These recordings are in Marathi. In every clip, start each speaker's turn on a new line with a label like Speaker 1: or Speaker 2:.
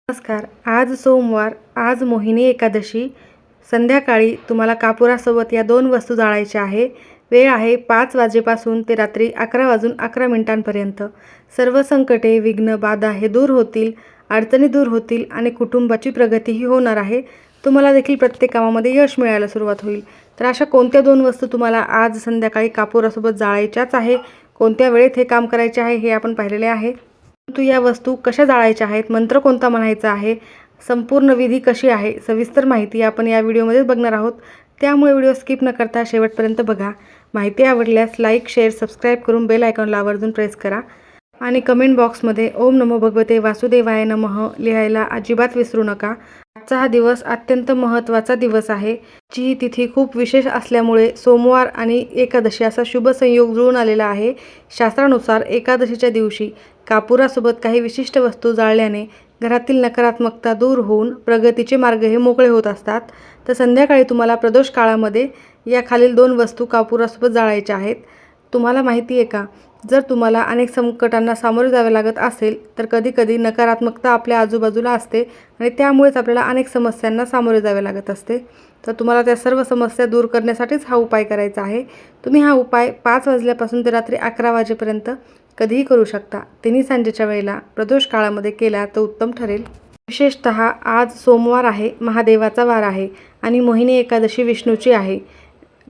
Speaker 1: नमस्कार. आज सोमवार, आज मोहिनी एकादशी. संध्याकाळी तुम्हाला कापुरासोबत या 2 वस्तू जाळायच्या आहे. वेळ आहे 5 वाजेपासून ते रात्री 11 वाजून 11 मिनिटांपर्यंत. सर्व संकटे, विघ्न, बाधा हे दूर होतील, अडचणी दूर होतील आणि कुटुंबाची प्रगतीही होणार आहे. तुम्हाला देखील प्रत्येक कामामध्ये यश मिळायला सुरुवात होईल. तर अशा कोणत्या 2 वस्तू तुम्हाला आज संध्याकाळी कापुरासोबत जाळायच्याच आहे, कोणत्या वेळेत हे काम करायचे आहे हे आपण पाहिलेले आहे. परंतु या वस्तू कशा जाळायच्या आहेत, मंत्र कोणता म्हणायचा आहे, संपूर्ण विधी कशी आहे, सविस्तर माहिती आपण या व्हिडिओमध्येच बघणार आहोत. त्यामुळे व्हिडिओ स्किप न करता शेवटपर्यंत बघा. माहिती आवडल्यास लाईक, शेअर, सबस्क्राईब करून बेल आयकॉनला आवर्जून प्रेस करा आणि कमेंट बॉक्समध्ये ओम नमो भगवते वासुदेवाय नमः लिहायला अजिबात विसरू नका. आजचा हा दिवस अत्यंत महत्त्वाचा दिवस आहे. जी तिथी खूप विशेष असल्यामुळे सोमवार आणि एकादशी असा शुभ संयोग जुळून आलेला आहे. शास्त्रानुसार एकादशीच्या दिवशी कापुरासोबत काही विशिष्ट वस्तू जाळल्याने घरातील नकारात्मकता दूर होऊन प्रगतीचे मार्ग हे मोकळे होत असतात. तर संध्याकाळी तुम्हाला प्रदोष काळामध्ये या खालील 2 वस्तू कापुरासोबत जाळायच्या आहेत. तुम्हाला माहिती आहे का, जर तुम्हाला अनेक संकटांना सामोरे जावे लागत असेल तर कधीकधी नकारात्मकता आपल्या आजूबाजूला असते आणि त्यामुळेच आपल्याला अनेक समस्यांना सामोरे जावे लागत असते. तर तुम्हाला त्या सर्व समस्या दूर करण्यासाठीच हा उपाय करायचा आहे. तुम्ही हा उपाय 5 वाजल्यापासून ते रात्री 11 वाजेपर्यंत कधीही करू शकता. तिन्ही सांजेच्या वेळेला प्रदोष काळामध्ये केला तर उत्तम ठरेल. विशेषतः आज सोमवार आहे, महादेवाचा वार आहे आणि मोहिनी एकादशी विष्णूची आहे.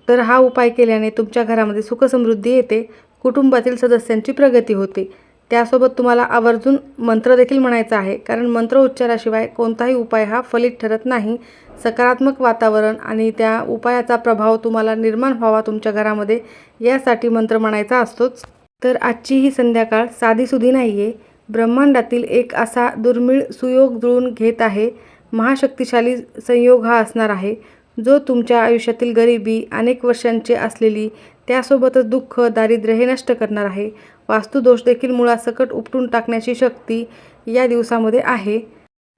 Speaker 1: तर हा उपाय केल्याने तुमच्या घरामध्ये सुखसमृद्धी येते, कुटुंबातील सदस्यांची प्रगती होते. त्यासोबत तुम्हाला आवर्जून मंत्र देखील म्हणायचा आहे, कारण मंत्र उच्चाराशिवाय कोणताही उपाय हा फलित ठरत नाही. सकारात्मक वातावरण आणि त्या उपायाचा प्रभाव तुम्हाला निर्माण व्हावा तुमच्या घरामध्ये, यासाठी मंत्र म्हणायचा असतोच. तर आजची ही संध्याकाळ साधीसुधी नाही आहे. ब्रह्मांडातील एक असा दुर्मिळ सुयोग जुळून घेत आहे. महाशक्तिशाली संयोग हा असणार आहे, जो तुमच्या आयुष्यातील गरिबी, अनेक वर्षांची असलेली, त्यासोबतच दुःख, दारिद्र्य हे नष्ट करणार आहे. वास्तुदोष देखील मुळासकट उपटून टाकण्याची शक्ती या दिवसामध्ये आहे.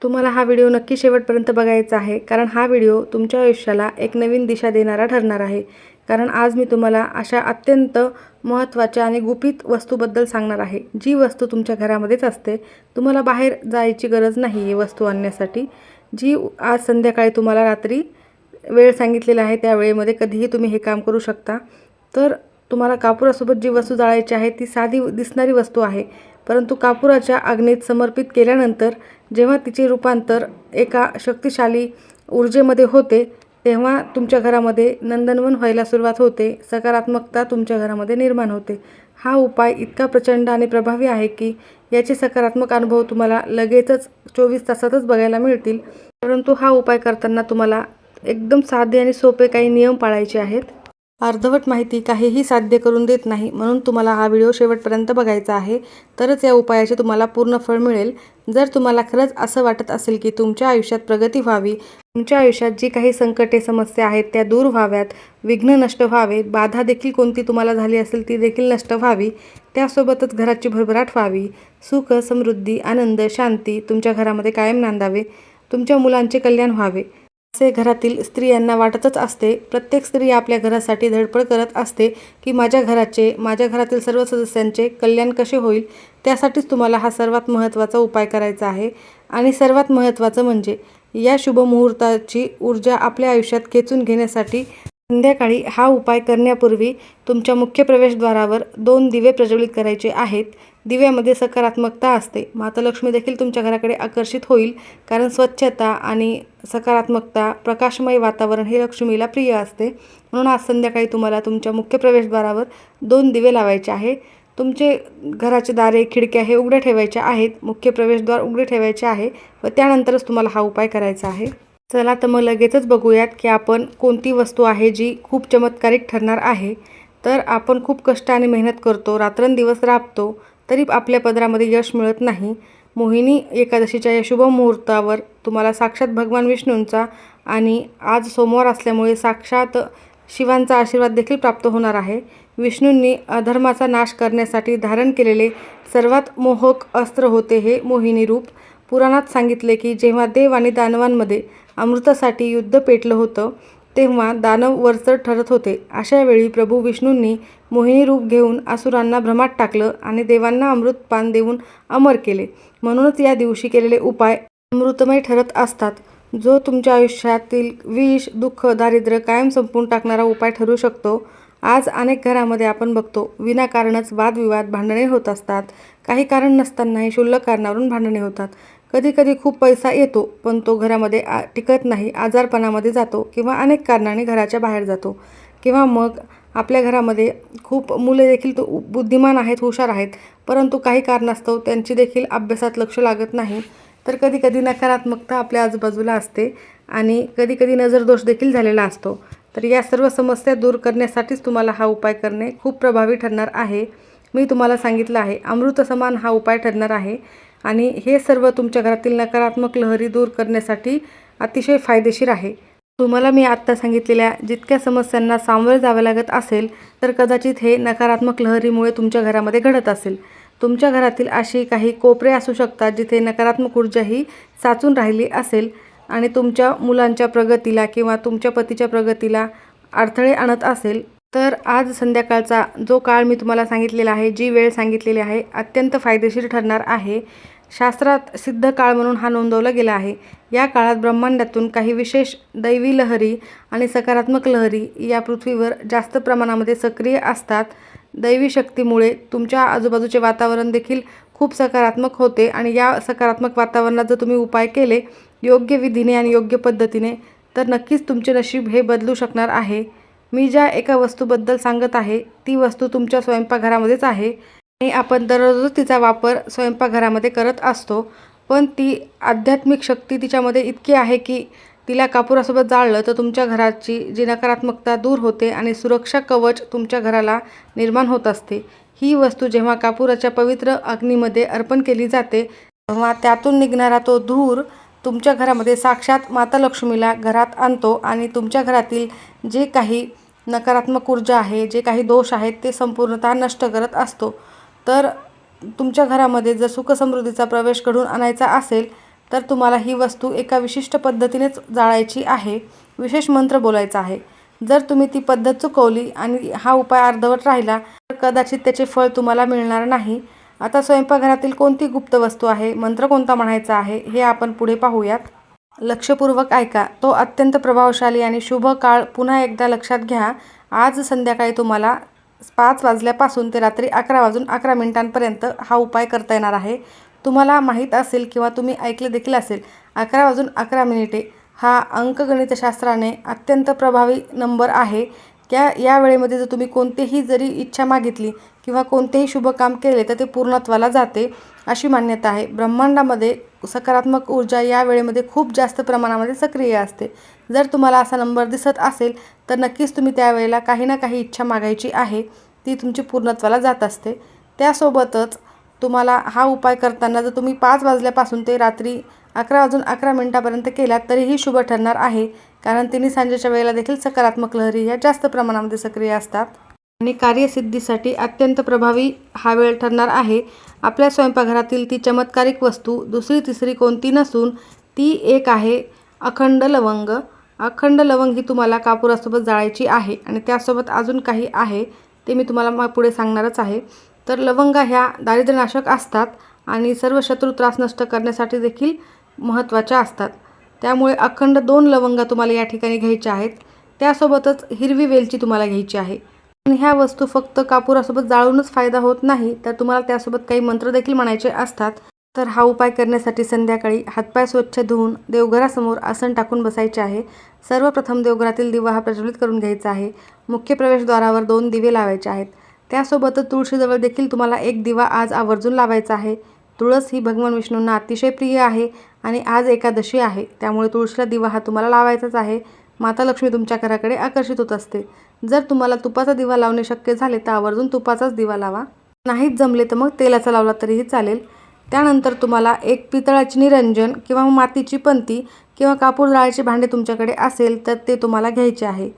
Speaker 1: तुम्हाला हा व्हिडिओ नक्की शेवटपर्यंत बघायचा आहे, कारण हा व्हिडिओ तुमच्या आयुष्याला एक नवीन दिशा देणारा ठरणार आहे. कारण आज मी तुम्हाला अशा अत्यंत महत्त्वाच्या आणि गुपित वस्तूबद्दल सांगणार आहे, जी वस्तू तुमच्या घरामध्येच असते. तुम्हाला बाहेर जायची गरज नाही आहे वस्तू आणण्यासाठी. जी आज संध्याकाळी तुम्हाला रात्री वेळ सांगितलेला आहे त्या वेळेमध्ये कधीही तुम्ही हे काम करू शकता. तर तुम्हाला कापुरासोबत जी वस्तू जाळायची आहे ती साधी दिसणारी वस्तू आहे, परंतु कापुराच्या अग्नीत समर्पित केल्यानंतर जेव्हा तिचे रूपांतर एका शक्तिशाली ऊर्जेमध्ये होते, तेव्हा तुमच्या घरामध्ये नंदनवन व्हायला सुरुवात होते, सकारात्मकता तुमच्या घरामध्ये निर्माण होते. हा उपाय इतका प्रचंड आणि प्रभावी आहे की याचे सकारात्मक अनुभव तुम्हाला लगेचच 24 तासातच बघायला मिळतील. परंतु हा उपाय करताना तुम्हाला एकदम साधे आणि सोपे काही नियम पाळायचे आहेत. अर्धवट माहिती काहीही साध्य करून देत नाही, म्हणून तुम्हाला हा व्हिडिओ शेवटपर्यंत बघायचा आहे, तरच या उपायाचे तुम्हाला पूर्ण फळ मिळेल. जर तुम्हाला खरंच असं वाटत असेल की तुमच्या आयुष्यात प्रगती व्हावी, तुमच्या आयुष्यात जी काही संकटे, समस्या आहेत त्या दूर व्हाव्यात, विघ्न नष्ट व्हावे, बाधा देखील कोणती तुम्हाला झाली असेल ती देखील नष्ट व्हावी, त्यासोबतच घराची भरभराट व्हावी, सुख, समृद्धी, आनंद, शांती तुमच्या घरामध्ये कायम नांदावे, तुमच्या मुलांचे कल्याण व्हावे, असे घरातील स्त्रियांना वाटतच असते. प्रत्येक स्त्री आपल्या घरासाठी धडपड करत असते की माझ्या घरातील सर्व सदस्यांचे कल्याण कसे होईल. त्यासाठीच तुम्हाला हा सर्वात महत्त्वाचा उपाय करायचा आहे. आणि सर्वात महत्त्वाचं म्हणजे या शुभ मुहूर्ताची ऊर्जा आपल्या आयुष्यात खेचून घेण्यासाठी संध्याकाळी हा उपाय करण्यापूर्वी तुमच्या मुख्य प्रवेशद्वारावर 2 दिवे प्रज्वलित करायचे आहेत. दिव्यामध्ये सकारात्मकता असते. माता लक्ष्मी देखील तुमच्या घराकडे आकर्षित होईल, कारण स्वच्छता आणि सकारात्मकता, प्रकाशमय वातावरण हे लक्ष्मीला प्रिय असते. म्हणून आज संध्याकाळी तुम्हाला तुमच्या मुख्य प्रवेशद्वारावर 2 दिवे लावायचे आहे. तुमचे घराचे दारे, खिडक्या हे उघड्या ठेवायच्या आहेत, मुख्य प्रवेशद्वार उघडे ठेवायचे आहे व त्यानंतरच तुम्हाला हा उपाय करायचा आहे. चला तर मग लगेचच बघूयात की आपण कोणती वस्तू आहे जी खूप चमत्कारिक ठरणार आहे. तर आपण खूप कष्ट आणि मेहनत करतो, रात्रंदिवस राबतो, तरी आपल्या पदरामध्ये यश मिळत नाही. मोहिनी एकादशीच्या या शुभ मुहूर्तावर तुम्हाला साक्षात भगवान विष्णूंचा आणि आज सोमवार असल्यामुळे साक्षात शिवांचा आशीर्वाद देखील प्राप्त होणार आहे. विष्णूंनी अधर्माचा नाश करण्यासाठी धारण केलेले सर्वात मोहक अस्त्र होते हे मोहिनी रूप. पुराणात सांगितले की जेव्हा देव आणि दानवांमध्ये अमृतासाठी युद्ध पेटलं होतं, तेव्हा दानव वरचढ ठरत होते. अशा वेळी प्रभू विष्णूंनी मोहिनी रूप घेऊन असुरांना भ्रमात टाकलं आणि देवांना अमृतपान देऊन अमर केले. म्हणूनच या दिवशी केलेले उपाय अमृतमय ठरत असतात, जो तुमच्या आयुष्यातील विष, दुःख, दारिद्र्य कायम संपवून टाकणारा उपाय ठरू शकतो. आज अनेक घरामध्ये आपण बघतो, विनाकारणच वादविवाद, भांडणे होत असतात. काही कारण नसतानाही क्षुल्लक कारणावरून भांडणे होतात. कधी-कधी खूप पैसा येतो, पण तो घरामध्ये टिकत नाही, आजारपणामध्ये जातो किंवा अनेक कारणांनी घराच्या बाहेर जातो. किंवा मग आपल्या घरामध्ये खूप मुले देखील बुद्धिमान आहेत, हुशार आहेत, परंतु काही कारणास्तव त्यांची देखील अभ्यासात लक्ष लागत नाही. तर कधी-कधी नकारात्मकता आपल्या आजूबाजूला असते आणि कधी-कधी नजरदोष देखील झालेला असतो. तर या सर्व समस्या दूर करण्यासाठीच तुम्हाला हा उपाय करणे खूप प्रभावी ठरणार आहे. मी तुम्हाला सांगितलं आहे, अमृतसमान हा उपाय ठरणार आहे आणि हे सर्व तुमच्या घरातील नकारात्मक लहरी दूर करण्यासाठी अतिशय फायदेशीर आहे. तुम्हाला मी आत्ता सांगितलेल्या जितक्या समस्यांना सामोरे जावे लागत असेल, तर कदाचित हे नकारात्मक लहरीमुळे तुमच्या घरामध्ये घडत असेल. तुमच्या घरातील अशी काही कोपरे असू शकतात, जिथे नकारात्मक ऊर्जा ही साचून राहिली असेल आणि तुमच्या मुलांच्या प्रगतीला किंवा तुमच्या पतीच्या प्रगतीला अडथळे आणत असेल. तर आज संध्याकाळचा जो काळ मी तुम्हाला सांगितलेला आहे, जी वेळ सांगितलेली आहे, अत्यंत फायदेशीर ठरणार आहे. शास्त्रात सिद्ध काळ म्हणून हा नोंदवला गेला आहे. या काळात ब्रह्मांडातून काही विशेष दैवी लहरी आणि सकारात्मक लहरी या पृथ्वीवर जास्त प्रमाणामध्ये सक्रिय असतात. दैवी शक्तीमुळे तुमच्या आजूबाजूचे वातावरण देखील खूप सकारात्मक होते आणि या सकारात्मक वातावरणात जर तुम्ही उपाय केले योग्य विधीने आणि योग्य पद्धतीने, तर नक्कीच तुमचे नशीब हे बदलू शकणार आहे. मी ज्या एका वस्तूबद्दल सांगत आहे, ती वस्तू तुमच्या स्वयंपाकघरामध्येच आहे आणि आपण दररोज तिचा वापर स्वयंपाकघरामध्ये करत असतो. पण ती आध्यात्मिक शक्ती तिच्यामध्ये इतकी आहे की तिला कापुरासोबत जाळलं तर तुमच्या घराची जी नकारात्मकता दूर होते आणि सुरक्षा कवच तुमच्या घराला निर्माण होत असते. ही वस्तू जेव्हा कापुराच्या पवित्र अग्नीमध्ये अर्पण केली जाते, तेव्हा त्यातून निघणारा तो धूर तुमच्या घरामध्ये साक्षात माता लक्ष्मीला घरात आणतो आणि तुमच्या घरातील जे काही नकारात्मक ऊर्जा आहे, जे काही दोष आहेत, ते संपूर्णतः नष्ट करत असतो. तर तुमच्या घरामध्ये जर सुखसमृद्धीचा प्रवेश घडवून आणायचा असेल, तर तुम्हाला ही वस्तू एका विशिष्ट पद्धतीनेच जाळायची आहे, विशेष मंत्र बोलायचा आहे. जर तुम्ही ती पद्धत चुकवली आणि हा उपाय अर्धवट राहिला, तर कदाचित त्याचे फळ तुम्हाला मिळणार नाही. आता स्वयंपाकघरातील कोणती गुप्त वस्तू आहे, मंत्र कोणता म्हणायचा आहे, हे आपण पुढे पाहूयात. लक्षपूर्वक ऐका. तो अत्यंत प्रभावशाली आणि शुभ काळ पुन्हा एकदा लक्षात घ्या. आज संध्याकाळी तुम्हाला 5 वाजल्यापासून ते रात्री 11:11 हा उपाय करता येणार आहे. तुम्हाला माहीत असेल किंवा तुम्ही ऐकले देखील असेल, 11:11 हा अंकगणितशास्त्राने अत्यंत प्रभावी नंबर आहे. या वेळेमध्ये जर तुम्ही कोणतीही जरी इच्छा मागितली किंवा कोणतेही शुभ काम केले, तर ते पूर्णत्वाला जाते, अशी मान्यता आहे. ब्रह्मांडामध्ये सकारात्मक ऊर्जा या वेळेमध्ये खूप जास्त प्रमाणामध्ये सक्रिय असते. जर तुम्हाला असा नंबर दिसत असेल, तर नक्कीच तुम्ही त्यावेळेला काही ना काही इच्छा मागायची आहे, ती तुमची पूर्णत्वाला जात असते. त्यासोबतच तुम्हाला हा उपाय करताना जर तुम्ही 5 वाजल्यापासून ते रात्री 11:11 केलात, तरीही शुभ ठरणार आहे. कारण तिन्ही सांजेच्या वेळेला देखील सकारात्मक लहरी ह्या जास्त प्रमाणामध्ये सक्रिय असतात आणि कार्यसिद्धीसाठी अत्यंत प्रभावी हा वेळ ठरणार आहे. आपल्या स्वयंपाकघरातील ती चमत्कारिक वस्तू दुसरी तिसरी कोणती नसून ती एक आहे अखंड लवंग. अखंड लवंग ही तुम्हाला कापुरासोबत जाळायची आहे आणि त्यासोबत अजून काही आहे, ते मी तुम्हाला पुढे सांगणारच आहे. तर लवंगा ह्या दारिद्र्यनाशक असतात आणि सर्व शत्रू त्रास नष्ट करण्यासाठी देखील महत्त्वाच्या असतात. त्यामुळे अखंड 2 लवंगा तुम्हाला या ठिकाणी घ्यायच्या आहेत. त्यासोबतच हिरवी वेलची तुम्हाला घ्यायची आहे. आणि ह्या वस्तू फक्त कापुरासोबत जाळूनच फायदा होत नाही, तर तुम्हाला त्यासोबत काही मंत्र देखील म्हणायचे असतात. तर हा उपाय करण्यासाठी संध्याकाळी हातपाय स्वच्छ धुवून देवघरासमोर आसन टाकून बसायचे आहे. सर्वप्रथम देवघरातील दिवा हा प्रज्वलित करून घ्यायचा आहे. मुख्य प्रवेशद्वारावर 2 दिवे लावायचे आहेत. त्यासोबतच तुळशीजवळ देखील तुम्हाला एक दिवा आज आवर्जून लावायचा आहे. तुळस ही भगवान विष्णूंना अतिशय प्रिय आहे आणि आज एकादशी आहे, त्यामुळे तुळशीला दिवा हा तुम्हाला लावायचाच आहे. माता लक्ष्मी तुमच्या घराकडे आकर्षित होत असते. जर तुम्हाला तुपाचा दिवा लावणे शक्य झाले, तर आवर्जून तुपाचाच दिवा लावा. नाहीच जमले तर मग तेलाचा लावला तरीही चालेल. त्यानंतर तुम्हाला एक पितळाची निरंजन किंवा मातीची पंती किंवा कापूर जाळायचे भांडे तुमच्याकडे असेल, तर ते तुम्हाला घ्यायचे आहे.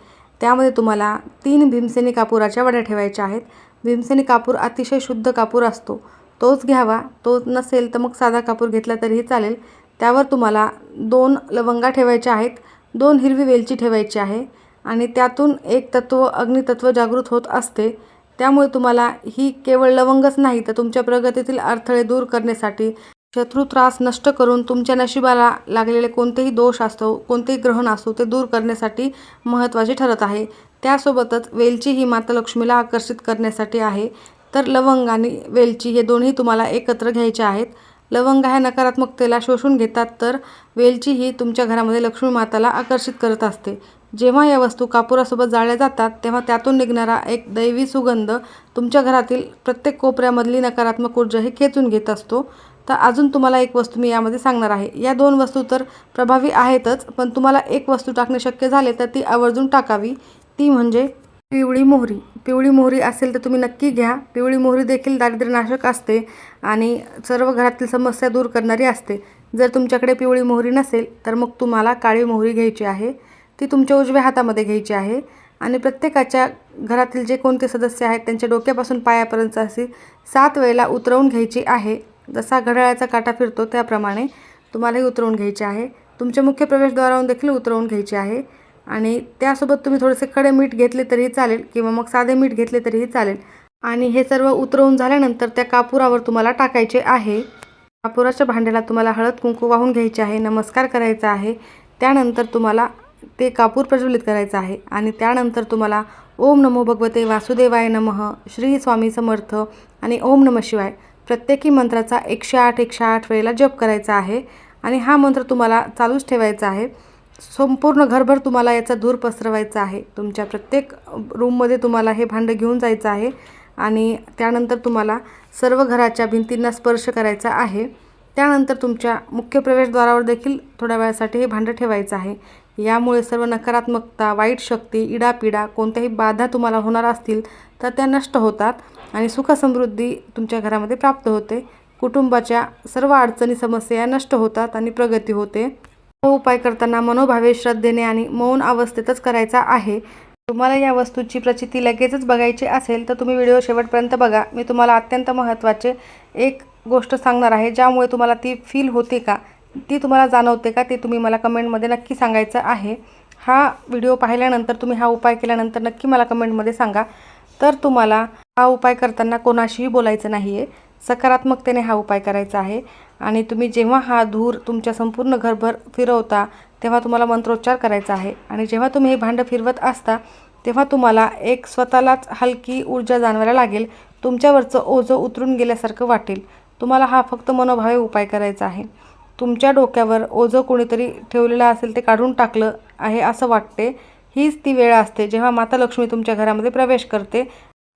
Speaker 1: त्यामध्ये तुम्हाला 3 भीमसेनी कापुराच्या वड्या ठेवायच्या आहेत. भीमसेनी कापूर अतिशय शुद्ध कापूर असतो, तोच घ्यावा. तो नसेल तर मग साधा कापूर घेतला तरीही चालेल. त्यावर तुम्हाला 2 लवंगा ठेवायच्या आहेत, 2 हिरवी वेलची ठेवायची आहे आणि त्यातून एक तत्व अग्नितत्व जागृत होत असते. त्यामुळे तुम्हाला ही केवळ लवंगच नाही, तर तुमच्या प्रगतीतील अडथळे दूर करण्यासाठी शत्रू त्रास नष्ट करून तुमच्या नशिबाला लागलेले कोणतेही दोष असतो, कोणतेही ग्रहण असो, ते दूर करण्यासाठी महत्त्वाचे ठरत आहे. त्यासोबतच वेलची ही माता लक्ष्मीला आकर्षित करण्यासाठी आहे. तर लवंग आणि वेलची हे दोन्ही तुम्हाला एकत्र घ्यायचे आहेत. लवंग ह्या नकारात्मकतेला शोषून घेतात, तर वेलची ही तुमच्या घरामध्ये लक्ष्मी माताला आकर्षित करत असते. जेव्हा या वस्तू कापुरासोबत जाळल्या जातात, तेव्हा त्यातून निघणारा एक दैवी सुगंध तुमच्या घरातील प्रत्येक कोपऱ्यामधली नकारात्मक ऊर्जा ही खेचून घेत असतो. तर अजून तुम्हाला एक वस्तू मी यामध्ये सांगणार आहे. या 2 वस्तू तर प्रभावी आहेतच, पण तुम्हाला एक वस्तू टाकणे शक्य झाले तर ती आवर्जून टाकावी. ती म्हणजे पिवळी मोहरी. पिवळी मोहरी असेल तर तुम्ही नक्की घ्या. पिवळी मोहरी देखील दारिद्र्यनाशक असते आणि सर्व घरातील समस्या दूर करणारी असते. जर तुमच्याकडे पिवळी मोहरी नसेल तर मग तुम्हाला काळी मोहरी घ्यायची आहे. ती तुमच्या उजव्या हातामध्ये घ्यायची आहे आणि प्रत्येकाच्या घरातील जे कोणते सदस्य आहेत त्यांच्या डोक्यापासून पायापर्यंत अशी 7 वेळेला उतरवून घ्यायची आहे. जसा घड्याळाचा काटा फिरतो त्याप्रमाणे तुम्हालाही उतरवून घ्यायचे आहे. तुमच्या मुख्य प्रवेशद्वारावरून देखील उतरवून घ्यायचे आहे आणि त्यासोबत तुम्ही थोडेसे खडे मीठ घेतले तरीही चालेल किंवा मग साधे मीठ घेतले तरीही चालेल. आणि हे सर्व उतरवून झाल्यानंतर त्या कापुरावर तुम्हाला टाकायचे आहे. कापुराच्या भांड्याला तुम्हाला हळद कुंकू वाहून घ्यायचे आहे, नमस्कार करायचा आहे. त्यानंतर तुम्हाला ते कापूर प्रज्वलित करायचं आहे आणि त्यानंतर तुम्हाला ओम नमो भगवते वासुदेवाय नमः, श्री स्वामी समर्थ आणि ओम नमः शिवाय प्रत्येकी मंत्राचा 108 वेळेला जप करायचा आहे आणि हा मंत्र तुम्हाला चालूच ठेवायचा आहे. संपूर्ण घरभर तुम्हाला याचा धूर पसरवायचा आहे. तुमच्या प्रत्येक रूममध्ये तुम्हाला हे भांडं घेऊन जायचं आहे आणि त्यानंतर तुम्हाला सर्व घराच्या भिंतींना स्पर्श करायचा आहे. त्यानंतर तुमच्या मुख्य प्रवेशद्वारावर देखील थोड्या वेळासाठी हे भांडं ठेवायचं आहे. यामुळे सर्व नकारात्मकता, वाईट शक्ती, इडापिडा, कोणत्याही बाधा तुम्हाला होणार असतील तर त्या नष्ट होतात आणि सुखसमृद्धी तुमच्या घरामध्ये प्राप्त होते. कुटुंबाच्या सर्व अडचणी, समस्या नष्ट होतात आणि प्रगती होते. हा उपाय करताना मनोभावे, श्रद्धेने आणि मौन अवस्थेतच करायचा आहे. तुम्हाला या वस्तूची प्रचिती लगेचच बघायची असेल तर तुम्ही व्हिडिओ शेवटपर्यंत बघा. मी तुम्हाला अत्यंत महत्त्वाचे एक गोष्ट सांगणार आहे, ज्यामुळे तुम्हाला ती फील होते का, ती तुम्हाला जाणवते का, ते तुम्ही मला कमेंटमध्ये नक्की सांगायचं आहे. हा व्हिडिओ पाहिल्यानंतर, तुम्ही हा उपाय केल्यानंतर नक्की मला कमेंटमध्ये सांगा. तर तुम्हाला हा उपाय करताना कोणाशीही बोलायचं नाही आहे, सकारात्मकतेने हा उपाय करायचा आहे. आणि तुम्ही जेव्हा हा धूर तुमच्या संपूर्ण घरभर फिरवता तेव्हा तुम्हाला मंत्रोच्चार करायचा आहे आणि जेव्हा तुम्ही हे भांडं फिरवत असता तेव्हा तुम्हाला एक स्वतःलाच हलकी ऊर्जा जाणवायला लागेल. तुमच्यावरचं ओझं उतरून गेल्यासारखं वाटेल. तुम्हाला हा फक्त मनोभावे उपाय करायचा आहे. तुमच्या डोक्यावर ओझं कोणीतरी ठेवलेलं असेल ते काढून टाकलं आहे असं वाटते. हीच ती वेळ असते जेव्हा माता लक्ष्मी तुमच्या घरामध्ये प्रवेश करते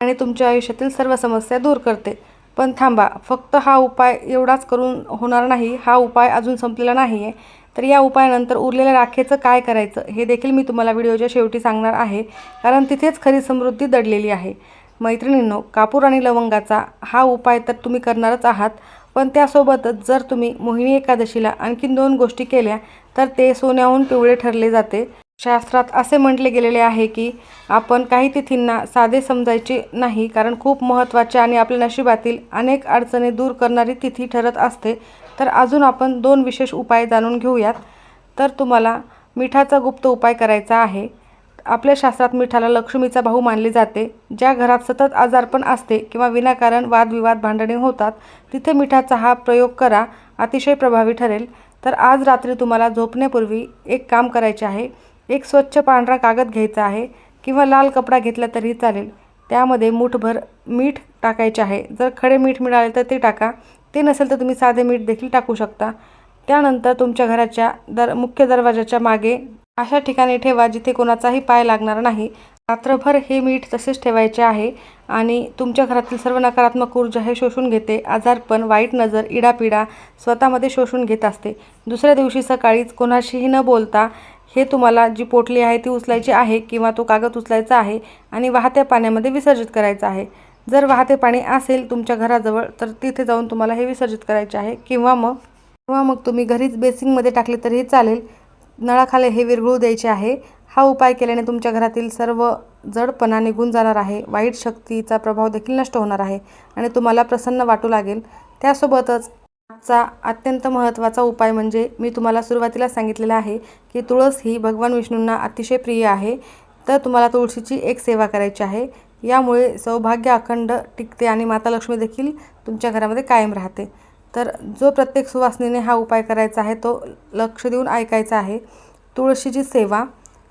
Speaker 1: आणि तुमच्या आयुष्यातील सर्व समस्या दूर करते. पण थांबा, फक्त हा उपाय एवढाच करून होणार नाही. हा उपाय अजून संपलेला नाही आहे. तर या उपायानंतर उरलेल्या राखेचं काय करायचं हे देखील मी तुम्हाला व्हिडिओच्या शेवटी सांगणार आहे, कारण तिथेच खरी समृद्धी दडलेली आहे. मैत्रिणींनो, कापूर आणि लवंगाचा हा उपाय तर तुम्ही करणारच आहात, पण त्यासोबतच जर तुम्ही मोहिनी एकादशीला आणखीन 2 गोष्टी केल्या तर ते सोन्याहून पिवळे ठरले जाते. शास्त्रात असे म्हटले गेलेले आहे की आपण काही तिथींना साधे समजायचे नाही, कारण खूप महत्त्वाच्या आणि आपल्या नशिबातील अनेक अडचणी दूर करणारी तिथी ठरत असते. तर अजून आपण 2 विशेष उपाय जाणून घेऊयात. तर तुम्हाला मिठाचा गुप्त उपाय करायचा आहे. आपल्या शास्त्रात मिठाला लक्ष्मीचा भाऊ मानले जाते. ज्या घरात सतत आजारपण असते किंवा विनाकारण वादविवाद, भांडणे होतात, तिथे मिठाचा हा प्रयोग करा, अतिशय प्रभावी ठरेल. तर आज रात्री तुम्हाला झोपण्यापूर्वी एक काम करायचे आहे. एक स्वच्छ पांढरा कागद घ्यायचा आहे किंवा लाल कपडा घेतला तरी चालेल. त्यामध्ये मूठभर मीठ टाकायचे आहे. जर खडे मीठ मिळाले तर ते टाका, ते नसेल तर तुम्ही साधे मीठ देखील टाकू शकता. त्यानंतर तुमच्या घराच्या मुख्य दरवाजाच्या मागे अशा ठिकाणी ठेवा जिथे कोणाचाही पाय लागणार नाही. रात्रभर हे मीठ तसेच ठेवायचे आहे आणि तुमच्या घरातील सर्व नकारात्मक ऊर्जा हे शोषून घेते. आजारपण, वाईट नजर, इडापिडा स्वतःमध्ये शोषून घेत असते. दुसऱ्या दिवशी सकाळीच कोणाशीही न बोलता हे तुम्हाला जी पोटली आहे ती उचलायची आहे किंवा तो कागद उचलायचा आहे आणि वाहत्या पाण्यामध्ये विसर्जित करायचं आहे. जर वाहते पाणी असेल तुमच्या घराजवळ तर तिथे जाऊन तुम्हाला हे विसर्जित करायचे आहे किंवा मग तुम्ही घरीच बेसिंगमध्ये टाकले तरीही चालेल. नळाखाली हे विरघळू द्यायचे आहे. हा उपाय केल्याने तुमच्या घरातील सर्व जडपणा निघून जाणार आहे. वाईट शक्तीचा प्रभाव देखील नष्ट होणार आहे आणि तुम्हाला प्रसन्न वाटू लागेल. त्यासोबतच आजचा अत्यंत महत्त्वाचा उपाय म्हणजे मी तुम्हाला सुरुवातीला सांगितलेलं आहे की तुळस ही भगवान विष्णूंना अतिशय प्रिय आहे. तर तुम्हाला तुळशीची एक सेवा करायची आहे. यामुळे सौभाग्य अखंड टिकते आणि माता लक्ष्मी देखील तुमच्या घरामध्ये कायम राहते. तर जो प्रत्येक सुवासिनीने हा उपाय करायचा आहे तो लक्ष देऊन ऐकायचा आहे. तुळशीची सेवा.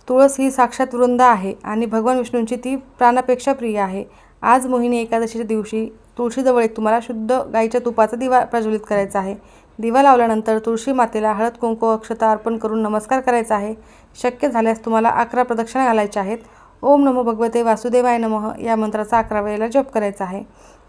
Speaker 1: तुळस ही साक्षात वृंद आहे आणि भगवान विष्णूंची ती प्राणापेक्षा प्रिय आहे. आज मोहिनी एकादशीच्या दिवशी तुळशीजवळ एक तुम्हाला शुद्ध गाईच्या तुपाचा दिवा प्रज्वलित करायचा आहे. दिवा लावल्यानंतर तुळशी मातेला हळद कुंकू अक्षता अर्पण करून नमस्कार करायचा आहे. शक्य झाल्यास तुम्हाला 11 प्रदक्षिणा घालायच्या आहेत. ओम नमो भगवते वासुदेवाय नमः या मंत्राचा 11 वेळेला जप करायचा आहे.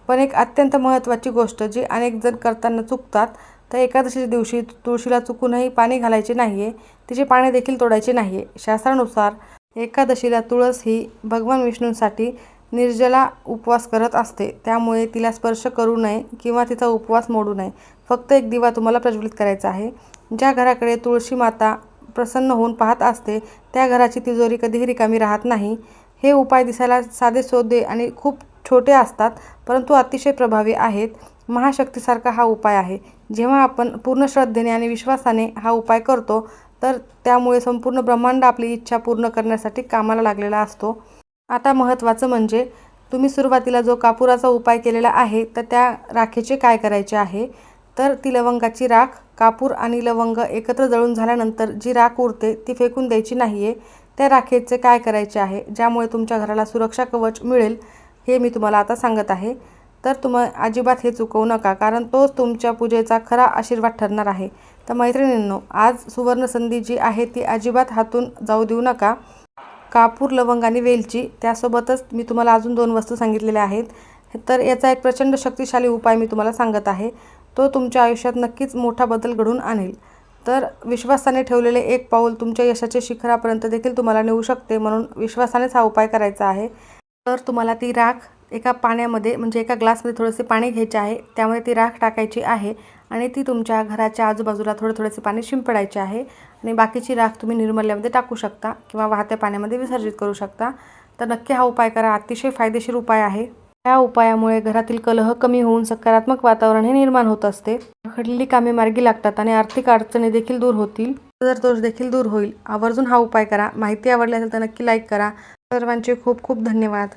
Speaker 1: पण एक अत्यंत महत्त्वाची गोष्ट जी अनेक जण करताना चुकतात, तर एकादशीच्या दिवशी तुळशीला चुकूनही पाणी घालायचे नाही आहे. तिचे पाने देखील तोडायचे नाही आहे. शास्त्रानुसार एकादशीला तुळस ही भगवान विष्णूंसाठी निर्जला उपवास करत असते, त्यामुळे तिला स्पर्श करू नये किंवा तिचा उपवास मोडू नये. फक्त एक दिवा तुम्हाला प्रज्वलित करायचा आहे. ज्या घराकडे तुळशी माता प्रसन्न होऊन पाहत असते त्या घराची तिजोरी कधीही रिकामी राहत नाही. हे उपाय दिसायला साधेसोधे आणि खूप छोटे असतात, परंतु अतिशय प्रभावी आहेत. महाशक्तीसारखा हा उपाय आहे. जेव्हा आपण पूर्ण श्रद्धेने आणि विश्वासाने हा उपाय करतो, तर त्यामुळे संपूर्ण ब्रह्मांड आपली इच्छा पूर्ण करण्यासाठी कामाला लागलेला असतो. आता महत्त्वाचं म्हणजे तुम्ही सुरुवातीला जो कापुराचा उपाय केलेला आहे, तर त्या राखेचे काय करायचे आहे, तर ती लवंगाची राख, कापूर आणि लवंग एकत्र जळून झाल्यानंतर जी राख उरते ती फेकून द्यायची नाही आहे. त्या राखेचे काय करायचे आहे, ज्यामुळे तुमच्या घराला सुरक्षा कवच मिळेल, हे मी तुम्हाला आता सांगत आहे. तर तुम्ही अजिबात हे चुकवू नका, कारण तोच तुमच्या पूजेचा खरा आशीर्वाद ठरणार आहे. तर मैत्रिणींनो, आज सुवर्ण संधी जी आहे ती अजिबात हातून जाऊ देऊ नका. कापूर, लवंग आणि वेलची, त्यासोबतच मी तुम्हाला अजून 2 वस्तू सांगितलेल्या आहेत. तर याचा एक प्रचंड शक्तिशाली उपाय मी तुम्हाला सांगत आहे. तो तुमच्या आयुष्यात नक्कीच मोठा बदल घडवून आणेल. तर विश्वासाने ठेवलेले एक पाऊल तुमच्या यशाच्या शिखरापर्यंत देखील तुम्हाला नेऊ शकते, म्हणून विश्वासानेच हा उपाय करायचा आहे. तर तुम्हाला ती राख एका पाण्यामध्ये म्हणजे एका ग्लासमध्ये थोडेसे पाणी घ्यायचे आहे. त्यामध्ये ती राख टाकायची आहे आणि ती तुमच्या घराच्या आजूबाजूला थोडेसे पाणी शिंपडायचे आहे आणि बाकीची राख तुम्ही निर्मल्यामध्ये टाकू शकता किंवा वाहत्या पाण्यामध्ये विसर्जित करू शकता. तर नक्की हा उपाय करा. अतिशय फायदेशीर उपाय आहे. या उपायामुळे घरातील कलह कमी होऊन सकारात्मक वातावरण हे निर्माण होत असते. घडलेली कामे मार्गी लागतात आणि आर्थिक अडचणी देखील दूर होतील. जर दोष देखील दूर होईल. आवर्जून हा उपाय करा. माहिती आवडली असेल तर नक्की लाईक करा. सर्वांचे खूप खूप धन्यवाद.